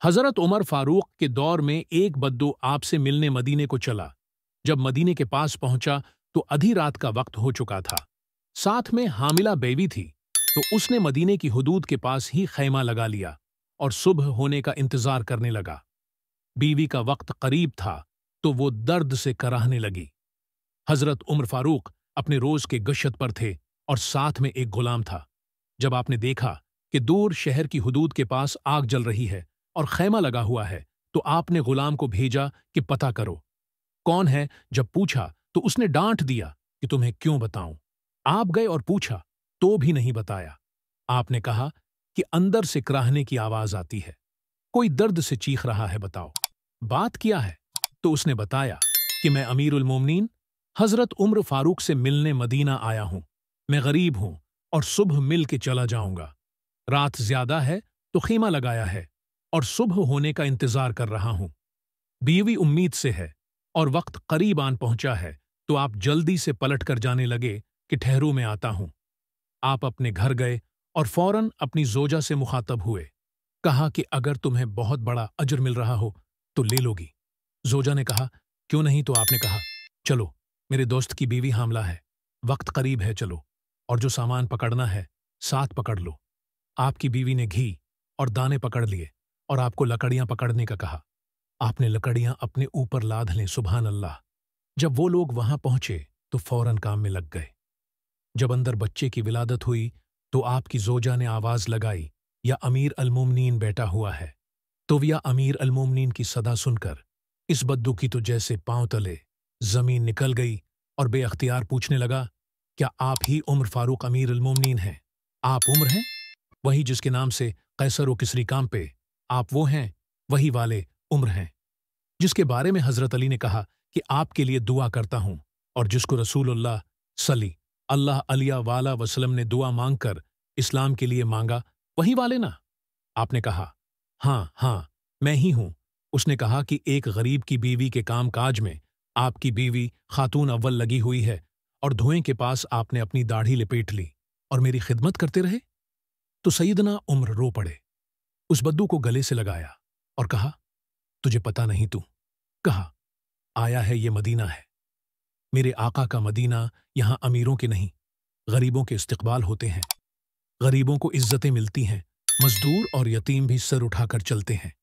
हजरत उमर फारूक के दौर में एक बद्दू आपसे मिलने मदीने को चला। जब मदीने के पास पहुंचा तो आधी रात का वक्त हो चुका था। साथ में हामिला बेबी थी, तो उसने मदीने की हुदूद के पास ही खैमा लगा लिया और सुबह होने का इंतजार करने लगा। बीवी का वक्त करीब था तो वो दर्द से कराहने लगी। हजरत उमर फारूक अपने रोज के गश्त पर थे और साथ में एक गुलाम था। जब आपने देखा कि दूर शहर की हुदूद के पास आग जल रही है और खैमा लगा हुआ है, तो आपने गुलाम को भेजा कि पता करो कौन है। जब पूछा तो उसने डांट दिया कि तुम्हें क्यों बताऊं। आप गए और पूछा तो भी नहीं बताया। आपने कहा कि अंदर से कराहने की आवाज आती है, कोई दर्द से चीख रहा है, बताओ बात क्या है। तो उसने बताया कि मैं अमीरुल मोमिनीन हजरत उमर फारूक से मिलने मदीना आया हूं। मैं गरीब हूं और सुबह मिल के चला जाऊंगा। रात ज्यादा है तो खीमा लगाया है और सुबह होने का इंतजार कर रहा हूं। बीवी उम्मीद से है और वक्त करीब आन पहुंचा है, तो आप जल्दी से पलट कर जाने लगे कि ठहरू में आता हूं। आप अपने घर गए और फौरन अपनी जोजा से मुखातब हुए। कहा कि अगर तुम्हें बहुत बड़ा अजर मिल रहा हो तो ले लोगी। जोजा ने कहा क्यों नहीं, तो आपने कहा चलो, मेरे दोस्त की बीवी हामला है, वक्त करीब है, चलो, और जो सामान पकड़ना है साथ पकड़ लो। आपकी बीवी ने घी और दाने पकड़ लिए और आपको लकड़ियां पकड़ने का कहा। आपने लकड़ियां अपने ऊपर लाद लें, सुभान अल्लाह। जब वो लोग वहां पहुंचे तो फौरन काम में लग गए। जब अंदर बच्चे की विलादत हुई तो आपकी जोजा ने आवाज लगाई, या अमीर अलमुमनीन बैठा हुआ है। तो या अमीर अलमुमनीन की सदा सुनकर इस बद्दू की तो जैसे पांव तले जमीन निकल गई और बेअख्तियार पूछने लगा, क्या आप ही उमर फारूक अमीर अलमुमनीन हैं? आप उम्र हैं, वही जिसके नाम से कैसर व किसरी काम पे? आप वो हैं, वही वाले उम्र हैं जिसके बारे में हजरत अली ने कहा कि आपके लिए दुआ करता हूं, और जिसको रसूलुल्लाह सल्ली अल्लाह अलिया वाला वसलम ने दुआ मांगकर इस्लाम के लिए मांगा, वही वाले ना? आपने कहा हाँ हाँ, मैं ही हूं। उसने कहा कि एक गरीब की बीवी के काम काज में आपकी बीवी खातून अव्वल लगी हुई है और धुएं के पास आपने अपनी दाढ़ी लपेट ली और मेरी खिदमत करते रहे। तो सैयदना उम्र रो पड़े, उस बद्दू को गले से लगाया और कहा तुझे पता नहीं, तू कहा आया है, ये मदीना है, मेरे आका का मदीना। यहां अमीरों के नहीं, गरीबों के इस्तकबाल होते हैं। गरीबों को इज्जतें मिलती हैं, मजदूर और यतीम भी सर उठाकर चलते हैं।